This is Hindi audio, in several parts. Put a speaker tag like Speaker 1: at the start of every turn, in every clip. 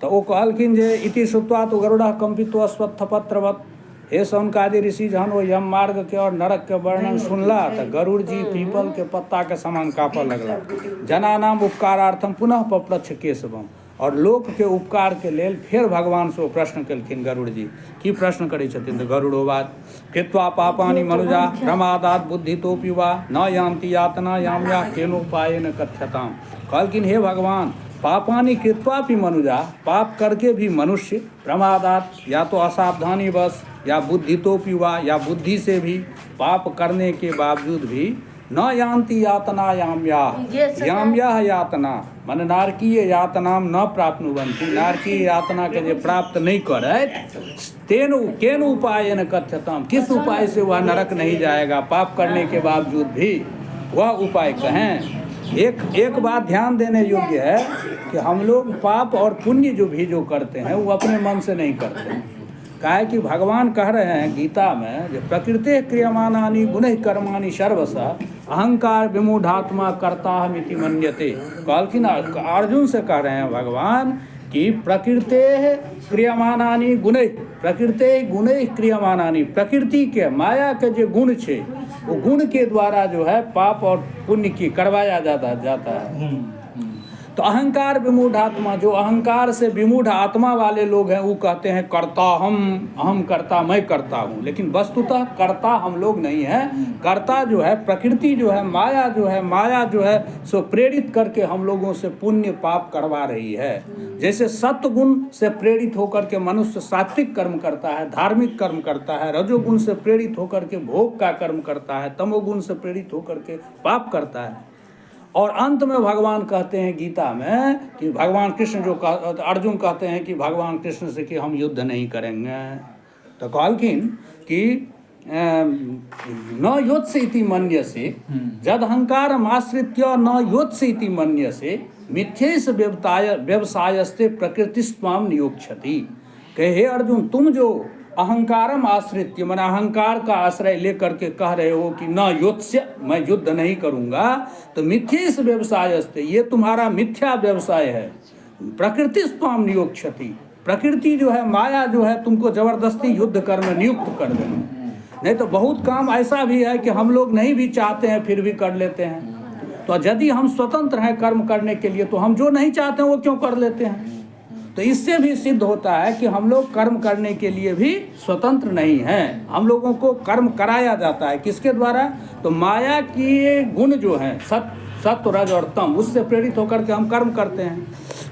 Speaker 1: तो वो कहलखिन जे इति श्रुत्वा तो गरुड़ कंपित्वा स्वत्थपत्रवत, हे शौनकादि ऋषि जहन वो यम मार्ग के और नरक के वर्णन सुनला तो गरुड़ जी पीपल के पत्ता के समान काँपऽ लगला। जनानाम उपकारार्थम पुनः पप्रच्छ केशवम, और लोक के उपकार के लेल फिर भगवान से प्रश्न केलखिन गरुड़ जी। की प्रश्न करै छथिन तऽ गरुड़ोवाच कृत्वा पापानि मनुजा प्रमादात बुद्धितोऽपि वा न यान्ति यातना याम्या केनोपायेन कथ्यताम। कहलखिन हे भगवान, पापानि कृत्वापि मनुजा, पाप करके भी मनुष्य प्रमादात या तो असावधानी बस या बुद्धितोऽपि वा या बुद्धि से भी पाप करने के बावजूद भी न यान्ति यातना याम्या, याम्या यातना मन नारकीय यातना न प्राप्नुवन्ति, नारकीय यातना के जे प्राप्त नहीं करे तेन केन उपाय न कथ्यतम, किस उपाय से वह नरक नहीं जाएगा पाप करने के बावजूद भी, वह उपाय कहें। एक बात ध्यान देने योग्य है कि हम लोग पाप और पुण्य जो करते हैं वो अपने मन से नहीं करते हैं। काहे कि भगवान कह रहे हैं गीता में जो प्रकृते क्रियमाणानि गुणैः कर्माणि सर्वशः अहंकार विमूढ़ात्मा कर्ताहमिति मन्यते। कहलखिन अर्जुन से कह रहे हैं भगवान कि प्रकृते क्रियमाणानि गुणैः, प्रकृते गुणैः क्रियमाणानि, प्रकृति के माया के जो गुण छे वो गुण के द्वारा जो है पाप और पुण्य की करवाया जाता है। तो अहंकार विमूढ़ आत्मा, जो अहंकार से विमूढ़ आत्मा वाले लोग हैं वो कहते हैं कर्ता हम करता, मैं करता हूँ, लेकिन वस्तुतः कर्ता हम लोग नहीं हैं। कर्ता जो है प्रकृति जो है, माया जो है सो प्रेरित करके हम लोगों से पुण्य पाप करवा रही है। जैसे सत्वगुण से प्रेरित होकर के मनुष्य सात्विक कर्म करता है, धार्मिक कर्म करता है, रजोगुण से प्रेरित होकर के भोग का कर्म करता है, तमोगुण से प्रेरित होकर के पाप करता है। और अंत में भगवान कहते हैं गीता में कि भगवान कृष्ण अर्जुन कहते हैं कि भगवान कृष्ण से कि हम युद्ध नहीं करेंगे। तो कहलखिन कि न योत्स्य इति मन्यसे जद अहंकारम आश्रित्य न योत्स्य इति मन्यसे मिथ्यैष व्यवसायस्ते प्रकृतिस्त्वाम नियोक्ष्यति। कहे हे अर्जुन, तुम जो अहंकारम आश्रित्य मैंने अहंकार का आश्रय लेकर के कह रहे हो कि न योत्स्य, मैं युद्ध नहीं करूंगा, तो मिथ्यैष व्यवसायस्ते, ये तुम्हारा मिथ्या व्यवसाय है। प्रकृतिस्त्वाम नियोक्ष्यति, प्रकृति जो है, माया जो है तुमको जबरदस्ती युद्ध कर्म नियुक्त कर देना। नहीं तो बहुत काम ऐसा भी है कि हम लोग नहीं भी चाहते हैं फिर भी कर लेते हैं। तो यदि हम स्वतंत्र हैं कर्म करने के लिए तो हम जो नहीं चाहते हैं वो क्यों कर लेते हैं। तो इससे भी सिद्ध होता है कि हम लोग कर्म करने के लिए भी स्वतंत्र नहीं हैं। हम लोगों को कर्म कराया जाता है किसके द्वारा, तो माया की गुण जो हैं सत्व रज और तम, उससे प्रेरित होकर के हम कर्म करते हैं।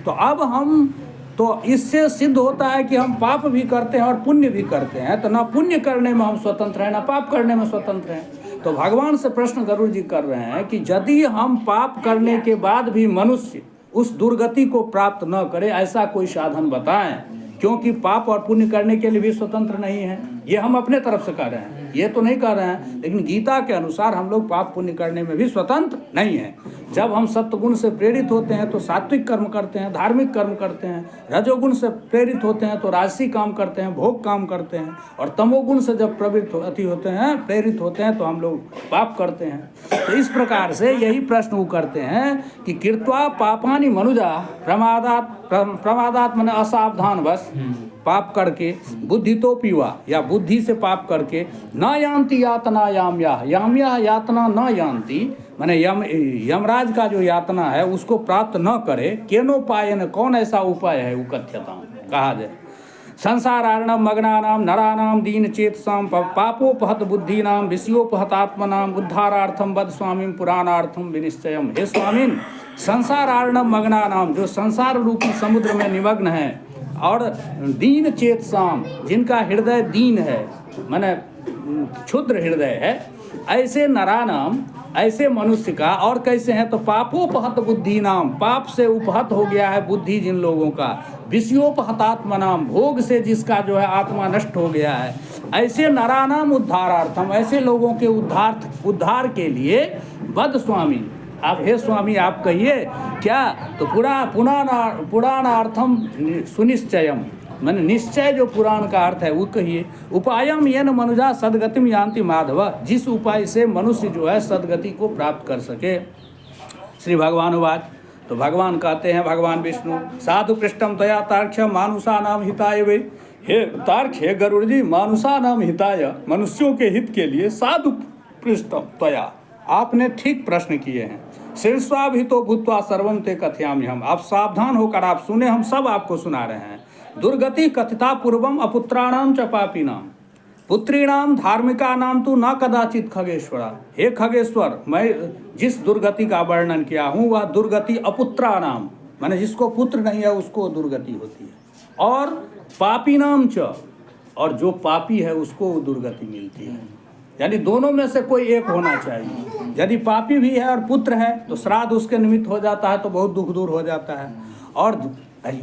Speaker 1: तो अब हम तो इससे सिद्ध होता है कि हम पाप भी करते हैं और पुण्य भी करते हैं। तो ना पुण्य करने में हम स्वतंत्र हैं ना पाप करने में स्वतंत्र हैं। तो भगवान से प्रश्न गरुड़ जी कर रहे हैं कि यदि हम पाप करने के बाद भी मनुष्य उस दुर्गति को प्राप्त न करे, ऐसा कोई साधन बताएं, क्योंकि पाप और पुण्य करने के लिए भी स्वतंत्र नहीं है। ये हम अपने तरफ से कह रहे हैं, ये तो नहीं कह रहे हैं, लेकिन गीता के अनुसार हम लोग पाप पुण्य करने में भी स्वतंत्र नहीं हैं। जब हम सत्वगुण से प्रेरित होते हैं तो सात्विक कर्म करते हैं, धार्मिक कर्म करते हैं, रजोगुण से प्रेरित होते हैं तो राजसी काम करते हैं, भोग काम करते हैं, और तमोगुण से जब प्रेरित होते हैं तो हम लोग पाप करते हैं। तो इस प्रकार से यही प्रश्न वो करते हैं कि कृत्वा पापानि मनुजा प्रमादात माने असावधान बस पाप करके, बुद्धि तो पीवा या बुद्धि से पाप करके, न यान्ति यातना याम्या यातना न यान्ति माने यमराज का जो यातना है उसको प्राप्त न करे, केनोपायन, कौन ऐसा उपाय है वो कथ्यता कहा जाए। संसारार्णव मग्नानाम नरानाम दीन चेतसाम पापोपहत बुद्धीनाम विषयोपहतात्मनाम उद्धारार्थम वद स्वामीम पुराणार्थम विनिश्चयम। हे स्वामीन, संसारार्णव मग्नानाम, जो संसार रूपी समुद्र में निमग्न है, और दीन चेतसाम, जिनका हृदय दीन है माने क्षुद्र हृदय है, ऐसे नरानाम, ऐसे मनुष्य का, और कैसे हैं तो पापोपहत बुद्धि नाम, पाप से उपहत हो गया है बुद्धि जिन लोगों का, विषयोपहतात्मा नाम, भोग से जिसका जो है आत्मा नष्ट हो गया है, ऐसे नरानाम उद्धारार्थम, ऐसे लोगों के उद्धार के लिए वद स्वामी, आप हे स्वामी आप कहिए क्या, तो पुराणार्थम सुनिश्चयम, मैंने निश्चय जो पुराण का अर्थ है वो कहिए। उपायम येन मनुजा सदगतिम यान्ति माधव, जिस उपाय से मनुष्य जो है सदगति को प्राप्त कर सके। श्री भगवान वाच तो भगवान कहते हैं, भगवान विष्णु, साधु पृष्ठम तया तार्क्ष्य मानुषा नाम हिताय वे। हे तार्क्ष्य, गरुड़ जी, मानुषा नाम हिताय, मनुष्यों के हित के लिए साधु पृष्ठम तया, आपने ठीक प्रश्न किए हैं। शीर्षाभितो भूत्वा सर्वम ते कथयामि हम, आप सावधान होकर आप सुने, हम सब आपको सुना रहे हैं। दुर्गति कथिता पूर्वम अपुत्राणाम च पापीनाम पुत्रीणाम धार्मिकानाम तो न कदाचित खगेश्वरा। हे खगेश्वर, मैं जिस दुर्गति का वर्णन किया हूँ वह दुर्गति अपुत्राणाम, माने जिसको पुत्र नहीं है उसको दुर्गति होती है, और पापीनाम च, और जो पापी है उसको दुर्गति मिलती है। यानी दोनों में से कोई एक होना चाहिए। यदि पापी भी है और पुत्र है तो श्राद्ध उसके निमित्त हो जाता है, तो बहुत दुख दूर हो जाता है। और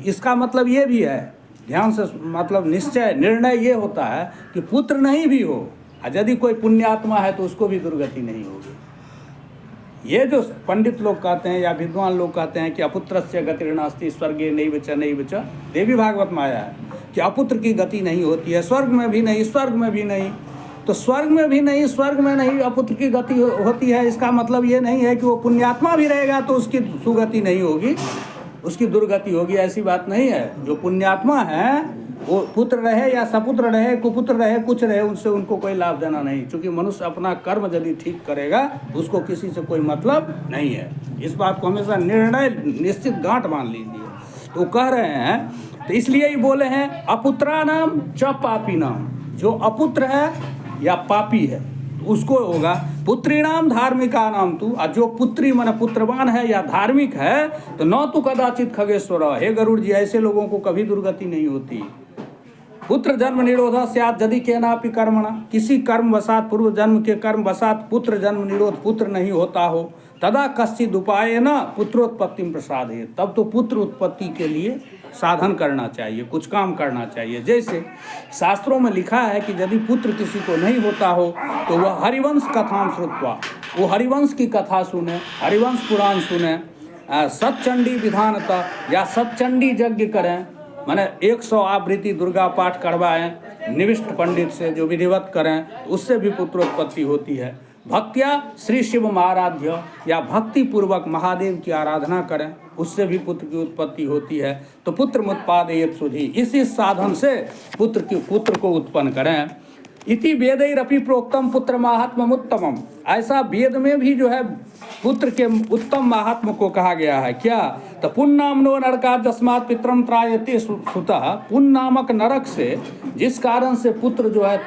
Speaker 1: इसका मतलब ये भी है, ध्यान से मतलब निश्चय निर्णय ये होता है कि पुत्र नहीं भी हो, यदि कोई पुण्यात्मा है तो उसको भी दुर्गति नहीं होगी। ये जो पंडित लोग कहते हैं या विद्वान लोग कहते हैं कि अपुत्रस्य गतिर्नास्ति स्वर्गे नैव च, देवी भागवत में आया है कि अपुत्र की गति नहीं होती है, स्वर्ग में भी नहीं, स्वर्ग में भी नहीं। तो स्वर्ग में भी नहीं, स्वर्ग में नहीं अपुत्र की गति होती है, इसका मतलब ये नहीं है कि वो पुण्यात्मा भी रहेगा तो उसकी सुगति नहीं होगी, उसकी दुर्गति होगी, ऐसी बात नहीं है। जो पुण्यात्मा है वो पुत्र रहे या सपुत्र रहे, कुपुत्र रहे, कुछ रहे, उनसे उनको कोई लाभ देना नहीं, क्योंकि मनुष्य अपना कर्म यदि ठीक करेगा उसको किसी से कोई मतलब नहीं है। इस बात को हमेशा निर्णय निश्चित गांठ मान लीजिए। तो कह रहे हैं, तो इसलिए ही बोले हैं अपुत्रानाम च पापीनाम, जो अपुत्र है या पापी है उसको होगा। पुत्रीणाम धार्मिका नाम तू, और जो पुत्री मन पुत्रवान है या धार्मिक है तो न तो कदाचित खगेश्वर, हे गरुड़ जी, ऐसे लोगों को कभी दुर्गति नहीं होती। पुत्र जन्म निरोधा स्यात् यदि केनापि कर्मणा, किसी कर्म वसात, पूर्व जन्म के कर्म वसात पुत्र जन्म निरोध, पुत्र नहीं होता हो, तदा कश्चिद उपाय न पुत्रोत्पत्ति प्रसादे, तब तो पुत्र उत्पत्ति के लिए साधन करना चाहिए, कुछ काम करना चाहिए। जैसे शास्त्रों में लिखा है कि यदि पुत्र किसी को नहीं होता हो तो वह हरिवंश कथाम श्रुत्वा, वो हरिवंश की कथा सुने, हरिवंश पुराण सुने, सतचंडी विधानता या सतचंडी यज्ञ करें, माने 100 आवृत्ति दुर्गा पाठ करवाएं निविष्ट पंडित से, जो विधिवत करें, उससे भी पुत्रोत्पत्ति होती है। भक्त्या श्री शिव आराध्य, या भक्ति पूर्वक महादेव की आराधना करें, उससे भी पुत्र की उत्पत्ति होती है। तो पुत्र मुत्पादयेत सुधि, इसी साधन से पुत्र को उत्पन्न करें। इति वेदैरपि प्रोक्तम पुत्र महात्म उत्तमम, ऐसा वेद में भी जो है पुत्र के उत्तम महात्म को कहा गया है। क्या? तो पुण्नामनो नरकात् तस्मात् पितरम त्रायते सुतः, पुण्य नामक नरक से जिस कारण से पुत्र जो है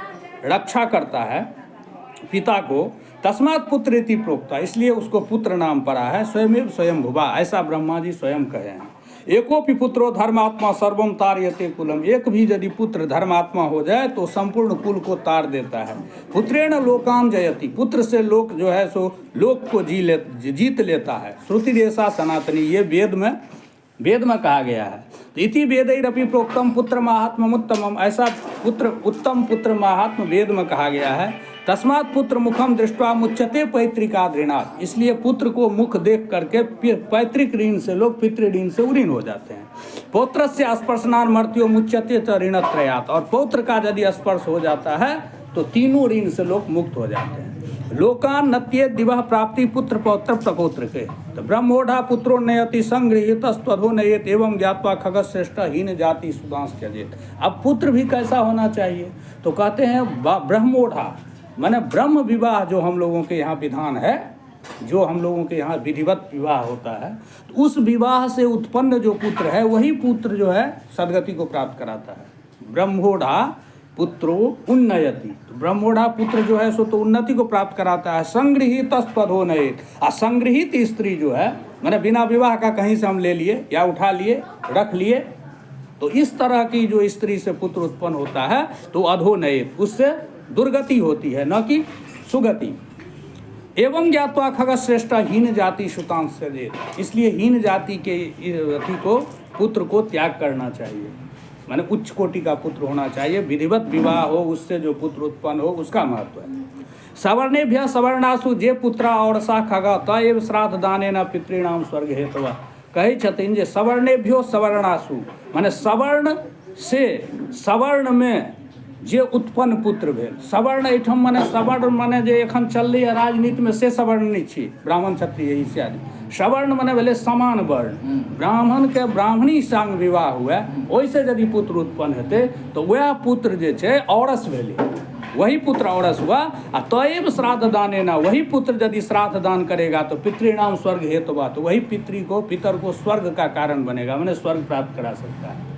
Speaker 1: रक्षा करता है पिता को, तस्मात् पुत्र इति प्रोक्ता, इसलिए उसको पुत्र नाम पड़ा है। स्वयं भुवा, ऐसा ब्रह्मा जी स्वयं कहे हैं। एकोपि पुत्रो धर्मात्मा सर्वम तारयते कुलम, एक भी यदि पुत्र धर्मात्मा हो जाए तो संपूर्ण कुल को तार देता है। पुत्रेण लोकान जयति, पुत्र से लोक जो है सो लोक को जीत लेता है। श्रुति देशा सनातनी, ये वेद में कहा गया है। तो इति वेदैरपि प्रोक्तम पुत्र महात्म उत्तमम, ऐसा पुत्र उत्तम पुत्र महात्म वेद में कहा गया है। तस्मात् पुत्र मुखम दृष्ट्वा मुच्यते पैतृकाद् ऋणात्, इसलिए पुत्र को मुख देख करके पैतृक ऋण से लोग पितृ ऋण से उऋण हो जाते हैं। पौत्रस्य स्पर्शनान् मर्त्यो मुच्यते च ऋणत्रयात्, और पौत्र का यदि स्पर्श हो जाता है तो तीनों ऋण से लोग मुक्त हो जाते हैं। लोकान नत्ये दिवह प्राप्ति पुत्र पौत्र प्रपौत्र के, तो ब्रह्मोढ़ा पुत्रो नयति संगृहीत स्वधो नयेत एवं ज्ञात्वा खगश्रेष्ठ हीन जाति सुदांश त्यजेत। अब पुत्र भी कैसा होना चाहिए? तो कहते हैं ब्रह्मोढ़ा, माने ब्रह्म विवाह जो हम लोगों के यहाँ विधान है, जो हम लोगों के यहाँ विधिवत विवाह होता है, तो उस विवाह से उत्पन्न जो पुत्र है वही पुत्र जो है सदगति को प्राप्त कराता है। ब्रह्मोढ़ा पुत्रो उन्नयति, तो ब्रह्मोढ़ा पुत्र जो है सो तो उन्नति को प्राप्त कराता है। संगृहीत स्वधो नयेत, असंगृहित स्त्री जो है माने बिना विवाह का कहीं से हम ले लिए या उठा लिए रख लिए, तो इस तरह की जो स्त्री से पुत्र उत्पन्न होता है तो अधो नयेत, उससे दुर्गति होती है न कि सुगति। एवं ज्ञात्वा खगश्रेष्ठ हीन जाति श्रुतांश से, इसलिए हीन जाति के अति को पुत्र को त्याग करना चाहिए, माने उच्च कोटि का पुत्र होना चाहिए। विधिवत विवाह हो, उससे जो पुत्र उत्पन्न हो उसका महत्व है। सवर्णेभ्य सवर्णासु जे पुत्रा और सा खगा तएव श्राद्ध दानेन पितॄणाम स्वर्ग हेतु, कहै छथिन जे सवर्णेभ्यो सवर्णासु, माने सवर्ण से सवर्ण में जे उत्पन्न पुत्र भेल। सवर्ण एठम माने सवर्ण माने जे एखन चललै राजनीति में से सवर्ण नहीं छी, ब्राह्मण क्षत्रिय इत्यादि। सवर्ण माने भले समान वर्ण, ब्राह्मण के ब्राह्मणी संग विवाह हुआ वैसे यदि पुत्र उत्पन्न हेतै तो वह पुत्र जे छै औरस भेलै, वही पुत्र औरस हुआ। तयब श्राद्ध दाने ना, वही पुत्र यदि श्राद्ध दान करेगा तो पितृणाम स्वर्ग हेतु बा, तो वही पितर को स्वर्ग का कारण बनेगा, मैंने स्वर्ग प्राप्त करा सकता है।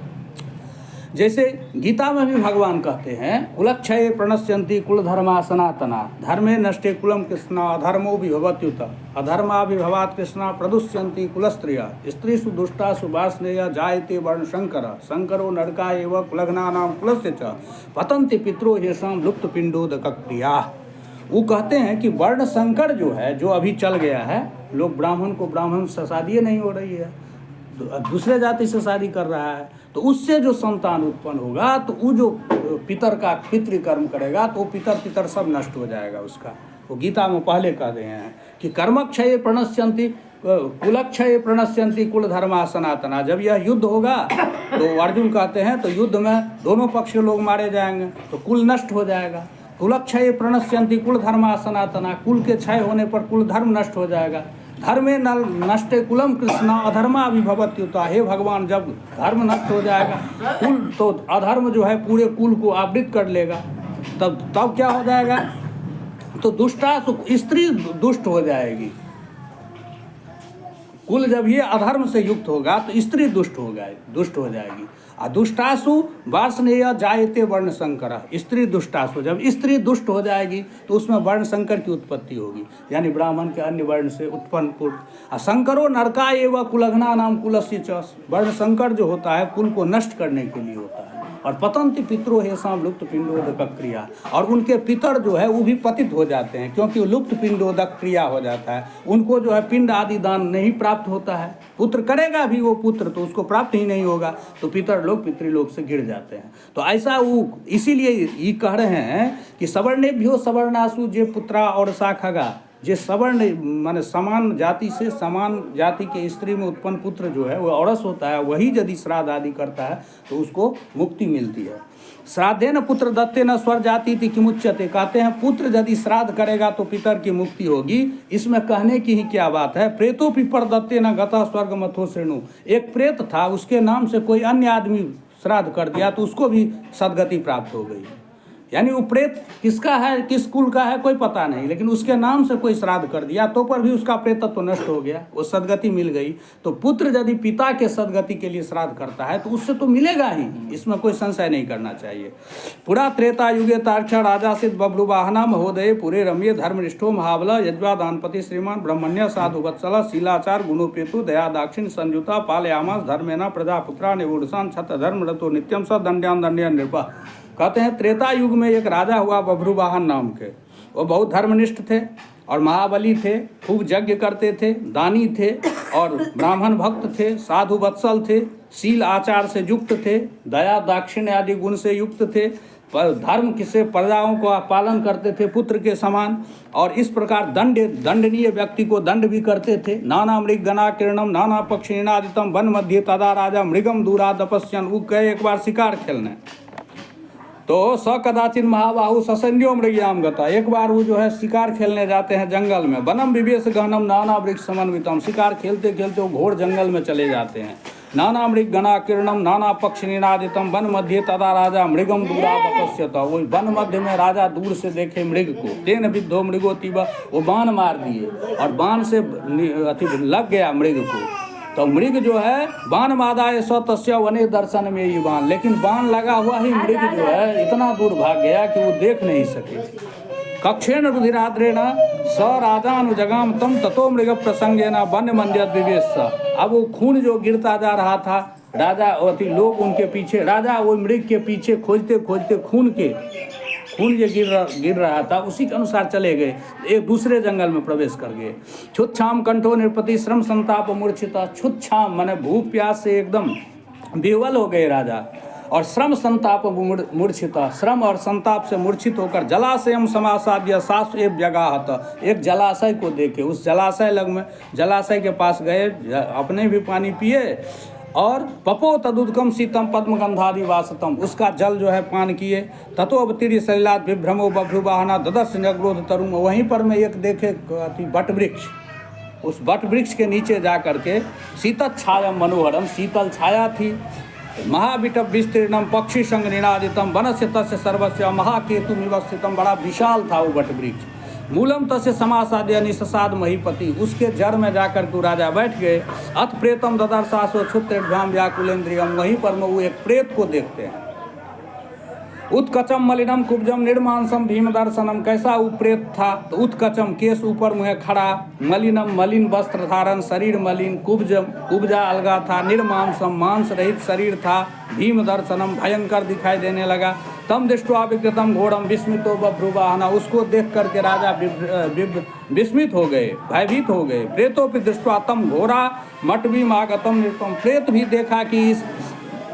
Speaker 1: जैसे गीता में भी भगवान कहते हैं कुलक्षये प्रणश्यन्ति कुल धर्मा सनातना, धर्मे नष्टे कुलम कृष्णा अधर्मो विभवत्युत, अधर्माभिभवात् कृष्णा प्रदुष्यन्ति कुलस्त्रिया, स्त्रीषु दुष्टासु वार्ष्णेय जायते वर्ण शंकर, शंकरो नरका एव कुलघ्नानां कुलस्य च पतन्ति पितरो येषां लुप्त पिंडोदकक्रिया। वो कहते हैं कि वर्ण संकर जो है, जो अभी चल गया है, लोग ब्राह्मण को ब्राह्मण से शादी नहीं हो रही है, दूसरे जाति से शादी कर रहा है, तो उससे जो संतान उत्पन्न होगा तो वो जो पितर का पितृकर्म करेगा तो वो पितर सब नष्ट हो जाएगा उसका। वो गीता में पहले कह रहे हैं कि कर्मक्षय प्रणश्यन्ति कुलक्षय प्रणश्यन्ति कुल धर्मा सनातना। जब यह युद्ध होगा तो अर्जुन कहते हैं तो युद्ध में दोनों पक्ष के लोग मारे जाएंगे तो कुल नष्ट हो जाएगा। कुलक्षय प्रणश्यन्ति कुल धर्मा सनातना, कुल के क्षय होने पर कुल धर्म नष्ट हो जाएगा। धर्मे नष्टे कुलम कृष्णा अधर्मा विभवत्युता, हे भगवान जब धर्म नष्ट हो जाएगा कुल तो अधर्म जो है पूरे कुल को आवृत कर लेगा, तब क्या हो जाएगा, तो दुष्टासु स्त्री दुष्ट हो जाएगी। कुल जब ये अधर्म से युक्त होगा तो स्त्री दुष्ट हो जाएगी। दुष्टासु वार्ष्णेय जायते वर्ण संकर, स्त्री दुष्टासु, जब स्त्री दुष्ट हो जाएगी तो उसमें वर्ण संकर की उत्पत्ति होगी, यानी ब्राह्मण के अन्य वर्ण से उत्पन्न पुत्र। शंकरो नरका एवं कुलघ्ना नाम कुलस्य च, वर्ण संकर जो होता है कुल को नष्ट करने के लिए होता है। और पतंति पितरो हेषां लुप्त पिंडोदक क्रिया, और उनके पितर जो है वो भी पतित हो जाते हैं क्योंकि लुप्त पिंडोदक क्रिया हो जाता है, उनको जो है पिंड आदि दान नहीं प्राप्त होता है। पुत्र करेगा भी वो पुत्र तो उसको प्राप्त ही नहीं होगा, तो पितर लोग पितृलोक से गिर जाते हैं। तो ऐसा वो इसीलिए ये कह रहे हैं कि सवर्णेभ्यो सवर्णासु जे पुत्रा और शाखगा, जे सवर्ण माने समान जाति से समान जाति के स्त्री में उत्पन्न पुत्र जो है वो औरस होता है, वही यदि श्राद्ध आदि करता है तो उसको मुक्ति मिलती है। श्राद्धेन पुत्र दत्ते न स्वर जाति थी किमुच्यते, कहते हैं पुत्र यदि श्राद्ध करेगा तो पितर की मुक्ति होगी। इसमें कहने की ही क्या बात है, प्रेतो पिपर दत्ते न गता स्वर्ग मथो श्रेणु, एक प्रेत था उसके नाम से कोई अन्य आदमी श्राद्ध कर दिया तो उसको भी सदगति प्राप्त हो गई। यानी वो प्रेत किसका है किस कुल का है कोई पता नहीं, लेकिन उसके नाम से कोई श्राद्ध कर दिया तो पर भी उसका प्रेतत्व तो नष्ट हो गया, वो सदगति मिल गई। तो पुत्र यदि पिता के सदगति के लिए श्राद्ध करता है तो उससे तो मिलेगा ही, इसमें कोई संशय नहीं करना चाहिए। पुरा त्रेता युगे तार्क्ष राजा सिद्ध बब्रुवाहना महोदय पुरे रम्य धर्मनिष्ठो महाबला यज्वा दानपति श्रीमान ब्रह्मण्य साधु वत्सल शीलाचार गुणोपेतु दया दाक्षिण संयुता पालयामास धर्मेना प्रजापुत्रा निवुड़सान छत धर्म रतो नित्यम स दंड्यान दंड्यान नृपा। कहते हैं त्रेता युग में एक राजा हुआ बब्रुवाहन नाम के, वो बहुत धर्मनिष्ठ थे और महाबली थे, खूब यज्ञ करते थे, दानी थे और ब्राह्मण भक्त थे, साधु वत्सल थे, शील आचार से युक्त थे, दया दाक्षिण्य आदि गुण से युक्त थे, धर्म से प्रजाओं का पालन करते थे पुत्र के समान, और इस प्रकार दंडनीय व्यक्ति को दंड भी करते थे। नाना मृग गना किरणम नाना पक्षिणादितम वन मध्य तदा राजा मृगम दूरा दपस्यन, वो गए एक बार शिकार खेलने तो स कदाचित महाबाहु ससन्यो मृगयाम गता, एक बार वो जो है शिकार खेलने जाते हैं जंगल में, वनम विवेश गहनम नाना वृक्ष समन्वितम, शिकार खेलते खेलते वो घोर जंगल में चले जाते हैं। नाना मृग गना किरणम नाना पक्ष निनादितम वन मध्य तदा राजा मृगम दूरा तपस्यत, वो वन मध्य में राजा दूर से देखे मृग को, तेन विद्धो मृगोतिब, वो बाण मार दिए और बाण से लग गया मृग को, तो मृग जो है बाण मादाय स तस्य वने दर्शन में ही बाण, लेकिन बाण लगा हुआ ही मृग जो है इतना दूर भाग गया कि वो देख नहीं सके। कक्षेण रुधिराद्रेण स राजानुजगाम तम ततो मृग प्रसंगेन वन मंदिर विवेश। अब वो खून जो गिरता जा रहा था, राजा अति लोग उनके पीछे, राजा वो मृग के पीछे खोजते खोजते खून जो गिर रहा था उसी के अनुसार चले गए, एक दूसरे जंगल में प्रवेश कर गए। छुच्छाम कंठो निरपति श्रम संताप मूर्छिता, छुच्छाम माने भूख प्यास से एकदम विह्वल हो गए राजा, और श्रम संताप मूर्छिता, श्रम और संताप से मूर्छित होकर जलाशयम समासाद्य सास एव जगाहत, एक जलाशय को देखे उस जलाशय के पास गए, अपने भी पानी पिए और पपो तदुदकम शीतम पद्मगंधादि वासतम, उसका जल जो है पान किए। ततो अवतीर्य शैलाद विभ्रमो बभ्रुवाहना ददर्श नग्रोध तरुम, वहीं पर में एक देखे बट वृक्ष, उस वट वृक्ष के नीचे जा करके शीतल छायम मनोहरम, शीतल छाया थी, महाविटप विस्तीर्णम पक्षी संग निनादितम वनस्य तस्य सर्वस्य महाकेतु निवस्थितम, बड़ा विशाल था वो वट वृक्ष। मूलम तस्य समासाद्य निषसाद महीपति, उसके जड़ में जाकर के राजा बैठ गए। अथ प्रेतम ददर्शासो क्षुत्रेभ्याम व्याकुलेन्द्रियम, वहीं पर वो एक प्रेत को देखते हैं। उत्कचम मलिनम कुब्जम निर्मांसम भीम दर्शनम, कैसा वो प्रेत था? तो उत्कचम केस ऊपर मुँह खड़ा, मलिनम मलिन वस्त्र धारण, शरीर मलिन, कुब्जम कुब्जा अलगा था, निर्मांसम मांस रहित शरीर था, भीम दर्शनम भयंकर दिखाई देने लगा। तम दृष्ट्वा विकृतम घोड़म विस्मितो बभ्रुवाहना, उसको देख करके राजा विस्मित हो गए, भयभीत हो गए। प्रेतोपि दृष्ट्वा तम घोड़ा मटवी आगतम नृपम, प्रेत भी देखा कि इस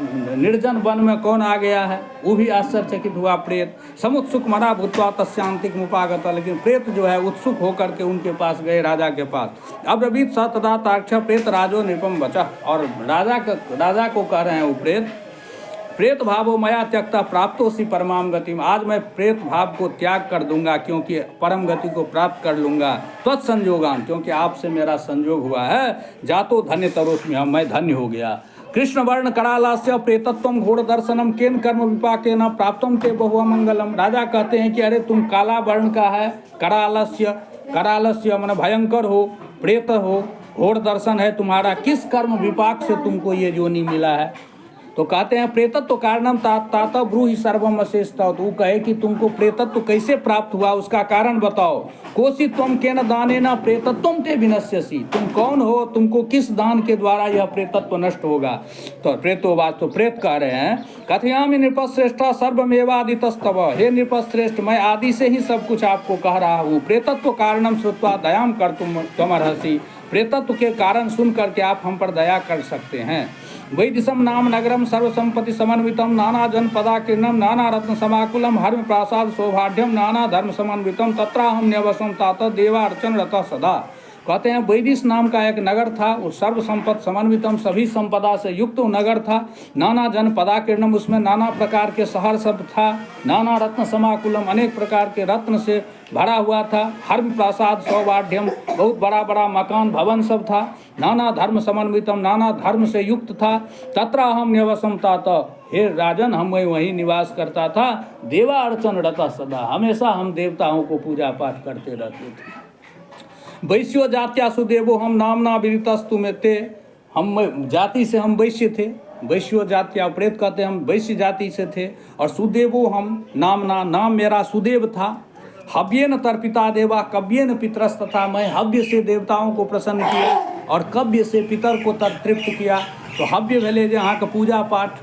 Speaker 1: निर्जन वन में कौन आ गया है, वो भी आश्चर्यचकित हुआ प्रेत। समुत्सुक मना भूतवा तस्यांतिक मुपागत, लेकिन प्रेत जो है उत्सुक होकर के उनके पास गए, राजा के पास। अब रबीत स तदा ताक्ष प्रेत राजो नृपम बचा, और राजा को कह रहे हैं वो प्रेत भावो मया त्यक्ता प्राप्तोसी परमाम गतिम, आज मैं प्रेत भाव को त्याग कर दूंगा क्योंकि परम गति को प्राप्त कर लूंगा। त्वत्संयोगान, क्योंकि आपसे मेरा संयोग हुआ है। जातो धन्य तरोस्मि, मैं धन्य हो गया। कृष्ण वर्ण करालास्य प्रेतत्वम घोड़ दर्शनम केन कर्म विपाके न प्राप्तम ते बहु मंगलम, राजा कहते हैं कि अरे तुम काला वर्ण का है, करालस्य मन भयंकर हो, प्रेत हो, घोड़ दर्शन है तुम्हारा, किस कर्म विपाक से तुमको ये योनि मिला है? तो कहते हैं प्रेतत्व कारणम तात ब्रूहि सर्वम अशेषता, तो वो कहे कि तुमको प्रेतत्व कैसे प्राप्त हुआ, उसका कारण बताओ। कोसी त्वम केन दानेन प्रेतत्वम ते विनश्यसि, तुम कौन हो, तुमको किस दान के द्वारा यह प्रेतत्व नष्ट होगा? तो प्रेतोवाच, तो प्रेत कह रहे हैं कथयामि नृपश्रेष्ठा सर्वमेवादितस्तव, हे नृपश्रेष्ठ मैं आदि से ही सब कुछ आपको कह रहा हूँ। प्रेतत्व कारणम श्रुत्वा दयाम कर तुमर्हसि, प्रेतत्व के कारण सुन करके आप हम पर दया कर सकते हैं। वैदिशम नाम नगरम सर्वसंपत्ति समन्वितम नाना जनपदाकीर्णम नाना रत्न समाकुलम हर्म प्रासाद सौभाढ्यम नाना धर्म समन्वितम तत्राहम न्यवसम तात देवार्चन रतः सदा। कहते हैं वैदिश नाम का एक नगर था, वो सर्व संपत्ति समन्वितम, सभी संपदा से युक्त नगर था। नाना जनपदाकीर्णम, उसमें नाना प्रकार के शहर सब था। नाना रत्न समाकुलम, अनेक प्रकार के रत्न से भरा हुआ था। हर्म प्रासाद सौभाढ्यम, बहुत बड़ा बड़ा मकान भवन सब था। नाना धर्म समन्वितम, नाना धर्म से युक्त था। तत्र हम निवसम तात, हे राजन हम वहीं निवास करता था। देवा अर्चन रता सदा, हमेशा हम देवताओं को पूजा पाठ करते रहते थे। वैश्यो जात्या सुदेवो हम नामना विदितस्तु में थे, हम जाति से हम वैश्य थे। वैश्यो जात्या, प्रेत कहते हैं हम वैश्य जाति से थे। और सुदेवो हम नामना, नाम मेरा सुदेव था। हव्येन तर्पिता देवा कव्येन पितरस, तथा मैं हव्य से देवताओं को प्रसन्न किया और कव्य से पितर को तृप्त किया। तो हव्य भेले जे अहाँके पूजा पाठ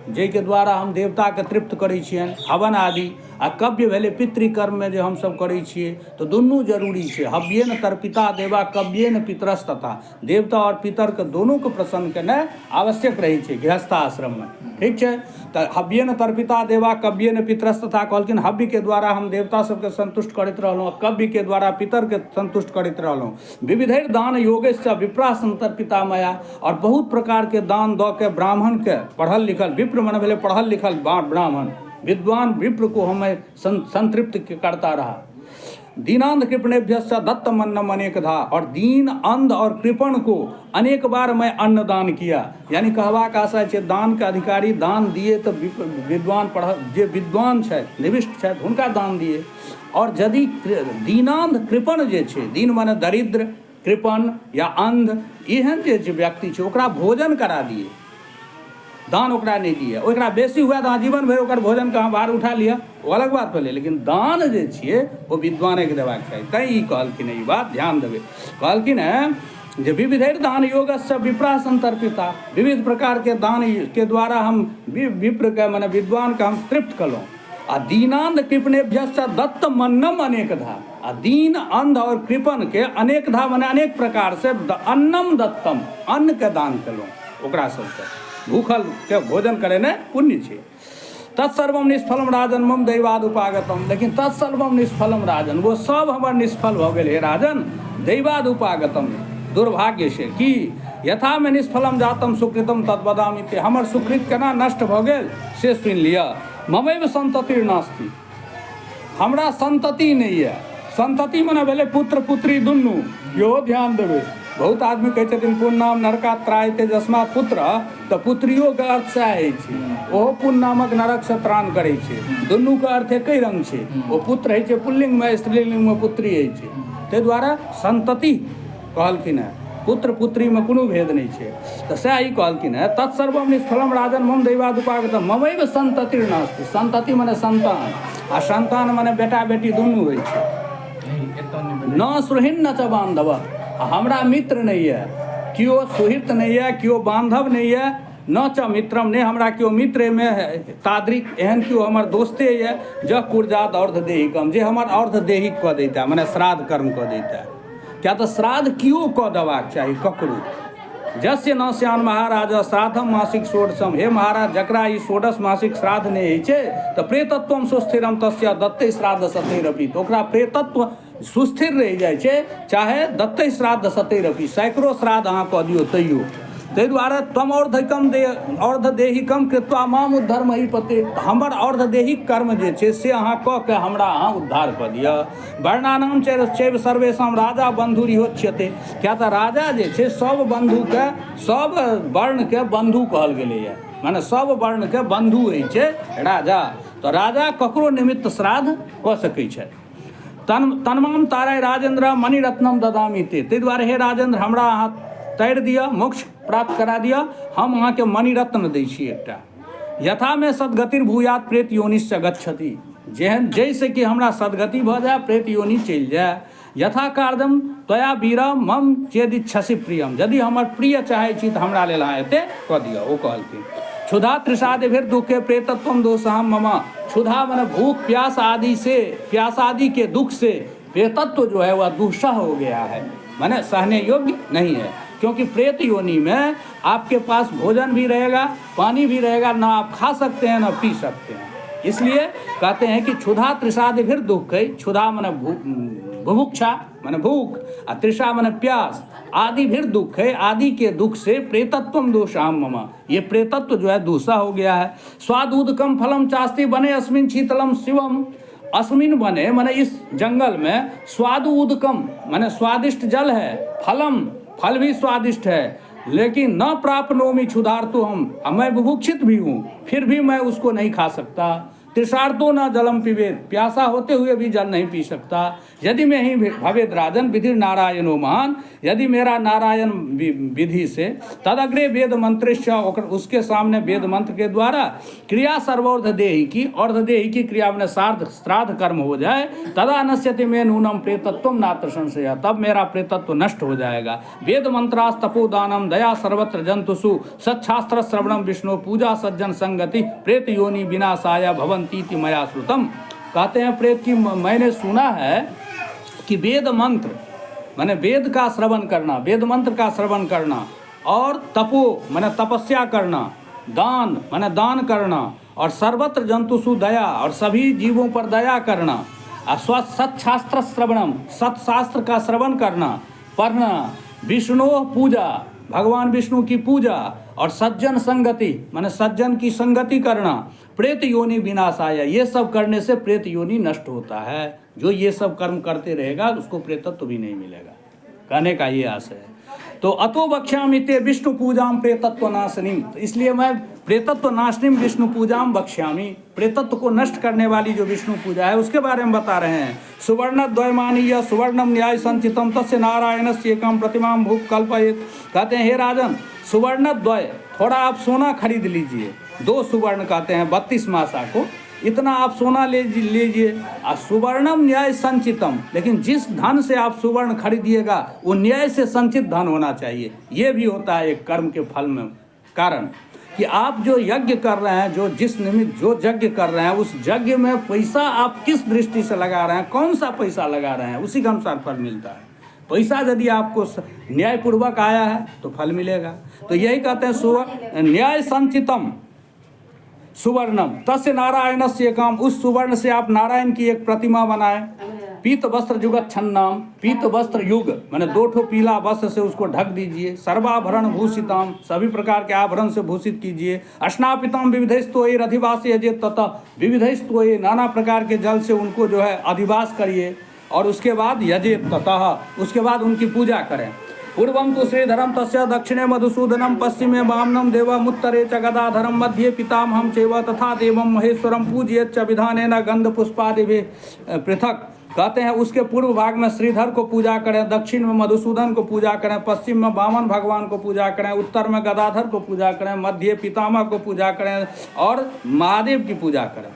Speaker 1: जाहिके द्वारा हम देवता के तृप्त करै छियनि, हवन आदि। आ कव्य भेले पितृकर्म में जे हम सब करै छियै, तो दुनू जरूरी छै। हव्येन तर्पिता देवा कव्येन पितरस, तथा देवता और पितर के दोनों को प्रसन्न केनाइ आवश्यक रहै छै गृहस्थाश्रम में, ठीक छै। तऽ हव्येन तर्पिता देवा कव्येन पितरस, तथा कहलखिन हव्य के द्वारा हम देवता सबके संतुष्ट करैत रहलहुँ, कव्य के द्वारा पितर के संतुष्ट करैत रहलहुँ। विविधैर दान योगेश्च विप्रा संतर्पिता मया, और बहुत प्रकार के दान दऽ के ब्राह्मण के, पढ़ल लिखल विप्र मन भेले पढ़ल लिखल ब्राह्मण, विद्वान विप्र को हमें संतृप्त करता रहा। दीनांध कृपणेभ्यश्च दत्तमन्नम अनेकधा, और दीन अंध और कृपण को अनेक बार मैं अन्न दान किया। यानी कहबाक आशा छै दान के अधिकारी दान दिए तो विद्वान जे विद्वान छथि निविष्ट छथि हुनका दान दिए। और यदि दीनांध कृपण जे छै, दीन माने दरिद्र, कृपण या अंध, एहन जे व्यक्ति छै ओकरा भोजन करा दिए, दान ओकरा नहीं दिए। ओकरा बेसी हुआ तो जीवन भर ओकर भोजन के बाहर उठा लिया, वो अलग बात भेलै, लेकिन दान जे छियै वो विद्वाने के देबाक चाही। तैं ई कहलखिन ई बात ध्यान देबै। कहलखिन जे विविधैर दान योगस्य विप्रा संतर्पिता, विविध प्रकार के दान के द्वारा हम विप्र के माने विद्वान के हम तृप्त कलहुँ। आ दीनांध कृपणेभ्यश्च दत्त मन्नम अनेकधा, आ दीन अंध और कृपण के अनेकधा माने अनेक प्रकार से अन्नम दत्तम, अन्न के दान कलहुँ ओकरा सबके। भूखल के भोजन करे ने पुण्य छै। तत्सर्वम निष्फलम राजन मम दैवाद उपागतम, लेकिन तत्सर्वम निष्फलम राजन, वो सब हमर निष्फल भऽ गेल हे राजन। दैवाद उपागतम, दुर्भाग्य से कि यथा में निष्फलम जातम सुकृतम तद्वदामि ते, हमर सुकृत केना नष्ट भऽ गेल से सुनि लिअ। ममैव संतति नास्ति, हमरा संतति नहीं है, संतति मने भेलै पुत्र पुत्री दुनू। इहो ध्यान देबै। बहुत आदमी कहै छथिन पुण्य नाम नरका त्रायते जस्मात् पुत्र, तऽ पुत्रियोके अर्थ सएह होइ छै। ओहो पुण्य नामक नरकसँ त्राण करै छै। दुनूके अर्थ एकै रङ्ग छै। ओ पुत्र होइ छै पुल्लिङ्गमे, स्त्रीलिङ्गमे पुत्री होइ छै। ताहि दुआरे संतति कहलखिन हेँ, पुत्र पुत्रीमे कोनो भेद नहि छै। तऽ सएह ई कहलखिन हेँ, तत्सर्वम निष्फलम राजन मम दैवादुपागतम ममैव संततिर् नास्ति। संतति मने संतान, आ संतान मने बेटा बेटी दुनू होइ छै। न सुहृन्न च बान्धव, हमरा मित्र नहि यऽ, केओ सुहृत नहि यऽ, केओ बान्धव नहि यऽ। न च मित्रम, नहि हमरा केओ मित्रमे तादृक एहन केओ हमर दोस्ते यऽ, जँ कुर्जात अर्धदेहिकम, जे हमर अर्धदेहिक कऽ दैता, मने श्राद्ध कर्म कऽ दैता। किया तऽ श्राद्ध केओ कऽ देबाक चाही ककरो। जस्य न स्यान महाराज श्राद्धम मासिक षोडशम, हे महाराज जकरा ई षोडश मासिक श्राद्ध नहि होइ छै, तऽ प्रेतत्वम सुस्थिरम तस्य दत्तै श्राद्ध सतैरपि, तऽ ओकरा प्रेतत्व सुस्थिर रहि जाइ छै, चाहे दत्तै श्राद्ध सतैरपि, सैकड़ो श्राद्ध अहाँ कऽ दियौ तैयो। ताहि दुआरे त्वम अर्धदेहिकम कृत्वा माम उद्धर महीपते, हमर अर्धदेहिक कर्म जे छै से अहाँ कऽ के हमरा अहाँ उद्धार कऽ दिअ। वर्णानाम चैव सर्वेषाम राजा बन्धुरिहोच्यते, किया तऽ राजा जे छै सब बन्धुके, सब वर्णके बन्धु कहल गेलैए, मने सब वर्णके बन्धु होइ छै राजा। तऽ राजा ककरो निमित्त श्राद्ध कऽ सकै छै। तन्माम ताराय राजेन्द्र मणिरत्नम ददामी ते, ताहि दुआरे हे राजेन्द्र हमरा अहाँ तारि दिअ, मोक्ष प्राप्त करा दिअ, हम अहाँके मणिरत्न दै छी एकटा। यथा में सदगतिर भूयात प्रेत योनिश्च गच्छति, जेहन जैसे कि हमरा सदगति भऽ जाए, प्रेत योनि चलि जाए। यथा कार्यम त्वया वीरम मम चेदिच्छसि प्रियम, यदि हमर प्रिय चाहै छी तऽ हमरा लेल अहाँ एतेक कऽ दिअ। ओ कहलखिन क्षुधा तृषादिभिर दुखे प्रेतत्वम दोषाहम मम, क्षुधा मने भूख प्यास आदि से, प्यास आदि के दुख से प्रेतत्व जो है वह दुस्सह हो गया है, माने सहने योग्य नहीं है। क्योंकि प्रेत योनि में आपके पास भोजन भी रहेगा, पानी भी रहेगा, ना आप खा सकते हैं ना पी सकते हैं। इसलिए कहते हैं कि क्षुधा तृषादिभिर दुख है, क्षुधा माने बुभुक्षा माने भूख, और तृषा माने प्यास, आदि भीर दुख है, आदि के दुख से प्रेतत्वम दोषाम मम, ये प्रेतत्व जो है दूसरा हो गया है। स्वादुदकम फलम चास्ति बने अस्मिन शीतलम शिवम, अस्मिन बने माने इस जंगल में, स्वादु उदकम माने स्वादिष्ट जल है, फलम फल भी स्वादिष्ट है, लेकिन न प्राप्नोमि क्षुधार्तो हम, मैं बुभुक्षित भी हूँ फिर भी मैं उसको नहीं खा सकता। तृषार्तो न जलम पिबेद, प्यासा होते हुए भी जल नहीं पी सकता। यदि मैं ही भवेद राजन विधि नारायणो महान, यदि मेरा नारायण विधि से तदग्रे वेद मंत्रिश्च, उसके सामने वेद मंत्र के द्वारा क्रिया सर्वोर्धदेही की, अर्धदेही की क्रिया में श्राद्ध कर्म हो जाए, तदा नश्यति में नूनम प्रेतत्वम नात्र संशय, तब मेरा प्रेतत्व नष्ट हो जाएगा। वेद मंत्रास तपोदानम दया सर्वत्र जंतुषु सच्छास्त्र श्रवणम विष्णु पूजा सज्जन संगति प्रेत योनि विनाशाय भवन तीति मया श्रुतम। कहते हैं प्रेत की मैंने सुना है कि वेद मंत्र माने वेद का श्रवण करना, वेद मंत्र का श्रवण करना, और तपो माने तपस्या करना, दान माने दान करना, और सर्वत्र जंतुषु दया, और सभी जीवों पर दया करना, और सत्शास्त्र श्रवणम सत्शास्त्र का श्रवण करना, पढ़ना, विष्णु पूजा भगवान विष्णु की पूजा, और सज्जन संगति माने सज्जन की संगति करना, प्रेत योनि विनाशाय, ये सब करने से प्रेत योनि नष्ट होता है। जो ये सब कर्म करते रहेगा उसको प्रेतत्व भी नहीं मिलेगा, कहने का ये आशय है। तो अतो बक्ष्यामि ते विष्णु पूजाम प्रेतत्व नाशनीम, तो इसलिए मैं प्रेतत्व नाशनीम विष्णु पूजाम बक्ष्यामि, प्रेतत्व को नष्ट करने वाली जो विष्णु पूजा है उसके बारे में बता रहे हैं। सुवर्ण द्वयमानीय सुवर्णम न्याय संचितम तस्य नारायणस्य एकम प्रतिमाम भूप कल्पयेत। कहते हैं हे राजन, सुवर्ण द्वय, थोड़ा आप सोना खरीद लीजिए, 2 सुवर्ण कहते हैं 32 मासा को, इतना आप सोना ले लीजिए। और सुवर्णम न्याय संचितम, लेकिन जिस धन से आप सुवर्ण खरीदिएगा वो न्याय से संचित धन होना चाहिए। ये भी होता है एक कर्म के फल में कारण, कि आप जो यज्ञ कर रहे हैं, जो जिस निमित्त जो यज्ञ कर रहे हैं, उस यज्ञ में पैसा आप किस दृष्टि से लगा रहे हैं, कौन सा पैसा लगा रहे हैं, उसी के अनुसार फल मिलता है। पैसा यदि आपको न्यायपूर्वक आया है तो फल मिलेगा। तो यही कहते हैं न्याय संचितम सुवर्णम तस्य नारायणस्य एकम, उस सुवर्ण से आप नारायण की एक प्रतिमा बनाए। पीत वस्त्र युगत छन्नाम, पीत वस्त्र युग माने 2 ठो पीला वस्त्र से उसको ढक दीजिए। सर्वाभरण भूषिताम, सभी प्रकार के आभरण से भूषित कीजिए। अस्नापिताम विविधस्तोये अधिवास यजे ततः, विविधस्तोये नाना प्रकार के जल से उनको जो है अधिवास करिए। और उसके बाद यजेत ततः, उसके बाद उनकी पूजा करें। पूर्वम तो श्रीधरम तस्य दक्षिणे मधुसूदनम पश्चिमे वामनम देवम उत्तरे च गदाधरम मध्ये पितामहम चैव तथा देवम महेश्वरम पूजयेत च विधानेन गंध पुष्पादिभिः पृथक। कहते हैं उसके पूर्व भाग में श्रीधर को पूजा करें, दक्षिण में मधुसूदन को पूजा करें, पश्चिम में वामन भगवान को पूजा करें, उत्तर में गदाधर को पूजा करें, मध्य पितामह को पूजा करें और महादेव की पूजा करें।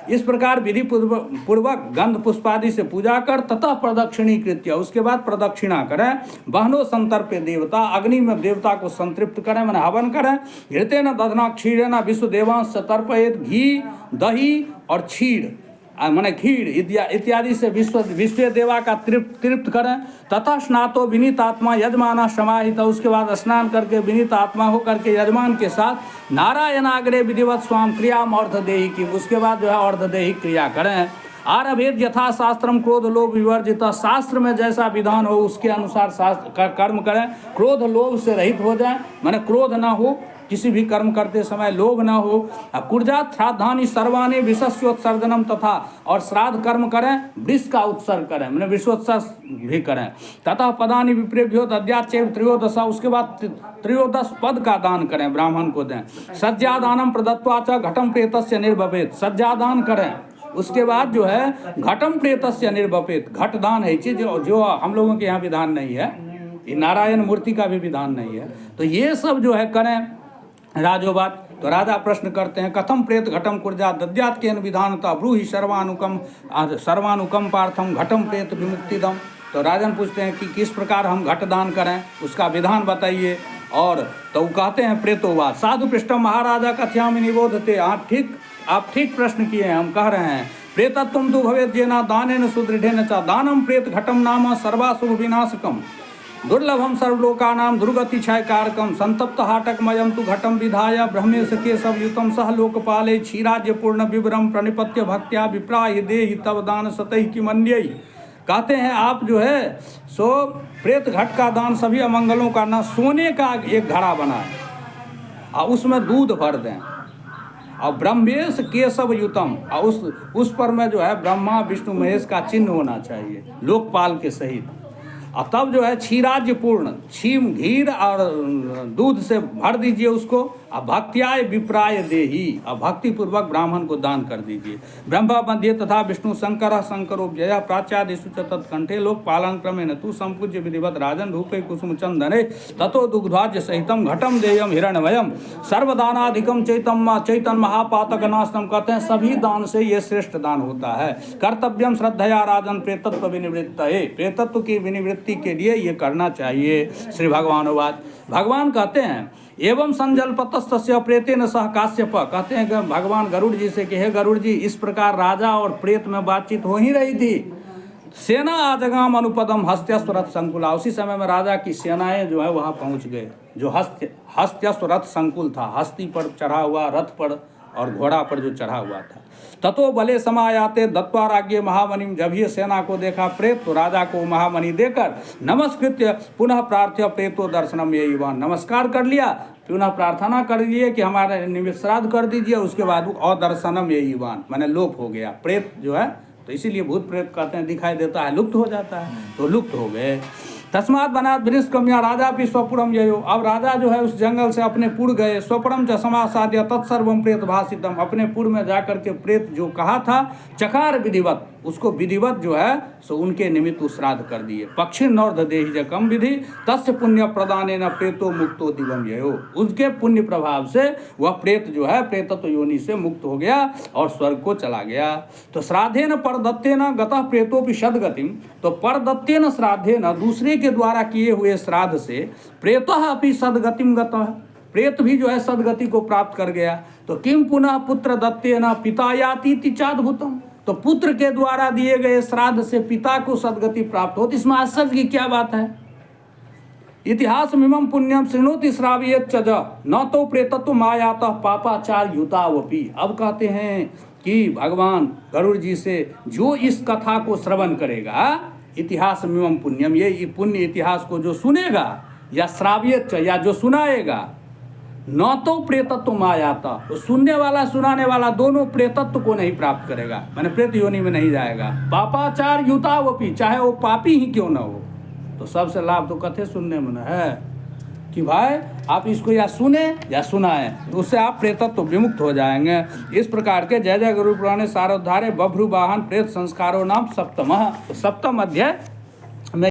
Speaker 1: इस प्रकार विधि पूर्वक गंध पुष्पादि से पूजा कर तथा प्रदक्षिणीकृत्य, उसके बाद प्रदक्षिणा करें। बहनों संतर्प्य देवता, अग्नि में देवता को संतृप्त करें, मैंने हवन करें। घृतेन दधना क्षीरेण विश्व देवांश तर्पयेत, घी दही और क्षीर मैंने खीर इत्यादि से विश्व देवा का तृप्त करें। तथा स्नातो विनीत आत्मा यजमाना समाहित, उसके बाद स्नान करके विनीत आत्मा हो करके यजमान के साथ नारायणाग्रे विधिवत स्वाम क्रियाम अर्धदेही की, उसके बाद जो है अर्धदेही क्रिया करें। आरभेद यथा शास्त्रम क्रोध लोभ विवर्जित, शास्त्र में जैसा विधान हो उसके अनुसार शास्त्र कर्म करें। क्रोध लोभ से रहित हो जाए, मैंने क्रोध ना हो, किसी भी कर्म करते समय लोभ न हो। कुर्जात श्राद्धानि सर्वाणि विषस्योत्सर्जनम तथा, और श्राद्ध कर्म करें, विष का उत्सर्ग करें, मैंने विषोत्सर्ग भी करें। तथा पदानि विप्रेभ्यो दद्याच्चैव त्रयोदशा, उसके बाद 13 पद का दान करें, ब्राह्मण को दें। सज्जादानम प्रदत्त्वा च घटम प्रेतस्य निर्भवेत, सज्जादान करें। उसके बाद जो है घटम प्रेतस्य निर्भवेत, घट दान है चीज जो हम लोगों के यहाँ विधान नहीं है, ये नारायण मूर्ति का भी विधान नहीं है। तो ये सब जो है करें राजोवाच। तो राजा प्रश्न करते हैं कथम प्रेत घटम कुर्जा दद्यात केन विधानता ब्रूहि सर्वानुकम पार्थम घटम प्रेत विमुक्तिदम। तो राजन पूछते हैं कि किस प्रकार हम घट दान करें, उसका विधान बताइए। और तो कहते हैं प्रेतोवाच साधु पृष्ठम महाराजा कथयामि निबोधते। आप ठीक प्रश्न किए हैं, हम कह रहे हैं प्रेतत्वम तु भवेत् येन दानेन सुदृढ़ेन च दानम प्रेत घटम नाम सर्वासुभ विनाशकम दुर्लभम सर्वलोकानां दुर्गति क्षय कारकम संतप्त हाटकमयम तु घटम विधाय ब्रह्मेश केशव युतम सह लोकपाले क्षीराज्य पूर्ण विवरम प्रणिपत्य भक्त्या विप्राय देहि तव दान सतहि किमन्यई। कहते हैं आप जो है सो प्रेत घट का दान सभी अमंगलों का ना, सोने का एक घड़ा बनाए और उसमें दूध भर दें और ब्रह्मेश केशव युतम, और उस पर में जो है ब्रह्मा विष्णु महेश का चिन्ह होना चाहिए लोकपाल के सहित। और तब जो है क्षीराज्य पूर्ण, क्षीम घीर और दूध से भर दीजिए उसको। और भक्त्याय विप्राय देही, और भक्तिपूर्वक ब्राह्मण को दान कर दीजिए। ब्रह्मा मध्य तथा विष्णु शंकर शंकरोपजय प्राच्यादिषु च तत्कंठे लोक पालन क्रमेण तु संपूज्य विधिवत राजन रूपे कुसुम चंदने ततो दुग्धाज्य सहितम घटम देयम हिरण्यमयम सर्वदानाधिकम चैतन महापातक नाशनम। कहते हैं सभी दान से ये श्रेष्ठ दान होता है। कर्तव्यम श्रद्धया राजन प्रेतत्व विनिवृत्त, प्रेतत्व की विनिवृत्ति के लिए ये करना चाहिए। श्री भगवानुवाच, भगवान कहते हैं एवं संजल्पतस्तस्य प्रेतेन सह काश्यप। कहते हैं कि भगवान गरुड़ जी से कि हे गरुड़ जी, इस प्रकार राजा और प्रेत में बातचीत हो ही रही थी। सेना आजगाम अनुपदम हस्त्यस्व रथ संकुला, उसी समय में राजा की सेनाएं जो है वहाँ पहुँच गए। जो हस्त्यस्व रथ संकुल था, हस्ती पर चढ़ा हुआ, रथ पर और घोड़ा पर जो चढ़ा हुआ था। ततो बले समायाते दत्वा राज्ञे महामणिम, जब ये सेना को देखा प्रेत तो राजा को महामणि देकर नमस्कृत्य पुनः प्रार्थ्य प्रेतो दर्शनम ये युवान, नमस्कार कर लिया, पुनः प्रार्थना कर लिए कि हमारे निमित्त श्राद्ध कर दीजिए। उसके बाद अदर्शनम ये युवान मैंने लोप हो गया। प्रेत जो है तो इसीलिए भूत प्रेत कहते हैं दिखाई देता है, लुप्त हो जाता है, तो लुप्त हो गए। तस्मात् बनात वृषकम्या राजा भी स्वपुरम ययो, अब राजा जो है उस जंगल से अपने पुर गए। स्वपुरम च समासाद्य तत्सर्वम प्रेत भाषितम, अपने पुर में जाकर के प्रेत जो कहा था चकार विधिवत, उसको विधिवत जो है सो उनके निमित्त श्राद्ध कर दिए। पक्षी नौर्ध देहि जकम विधि तस्य पुण्य प्रदानेन प्रेतो मुक्तो दिवम ययो, उसके पुण्य प्रभाव से वह प्रेत जो है प्रेतत्व योनि से मुक्त हो गया और स्वर्ग को चला गया। तो श्राद्धेन परदत्तेन गतः प्रेतोपि सद्गतिम, तो परदत्तेन श्राद्धेन दूसरे के द्वारा किए हुए श्राद्ध से प्रेतः अपि सद्गतिम गतः, प्रेत भी जो है सद्गति को प्राप्त कर गया। तो किम पुनः पुत्र दत्तेन पिता याति चाद्भुतम, तो पुत्र के द्वारा दिए गए श्राद्ध से पिता को सद्गति प्राप्त होती, इसमें आश्चर्य की क्या बात है। इतिहास मिमम पुण्यम श्रृणोति श्रावयेत च न तो प्रेतत्व मायातः पापाचार युतावपि। अब कहते हैं कि भगवान गरुड़ जी से जो इस कथा को श्रवण करेगा, इतिहास मिमम पुण्यम, ये पुण्य इतिहास को जो सुनेगा, या श्रावयेत च या जो सुनाएगा, न तो प्रेतत्व में आ जाता, तो सुनने वाला सुनाने वाला दोनों प्रेतत्व को नहीं प्राप्त करेगा, मैंने प्रेत योनि में नहीं जाएगा। पापाचार युतावपि, चाहे वो पापी ही क्यों न हो। तो सबसे लाभ तो कथे सुनने में न है कि भाई आप इसको या सुने या सुनाएं, तो उससे आप प्रेतत्व विमुक्त हो जाएंगे। इस प्रकार के जय जय गुरु पुराणे सारोद्धारे बभ्रु वाहन प्रेत संस्कारो नाम सप्तम। तो सप्तम अध्याय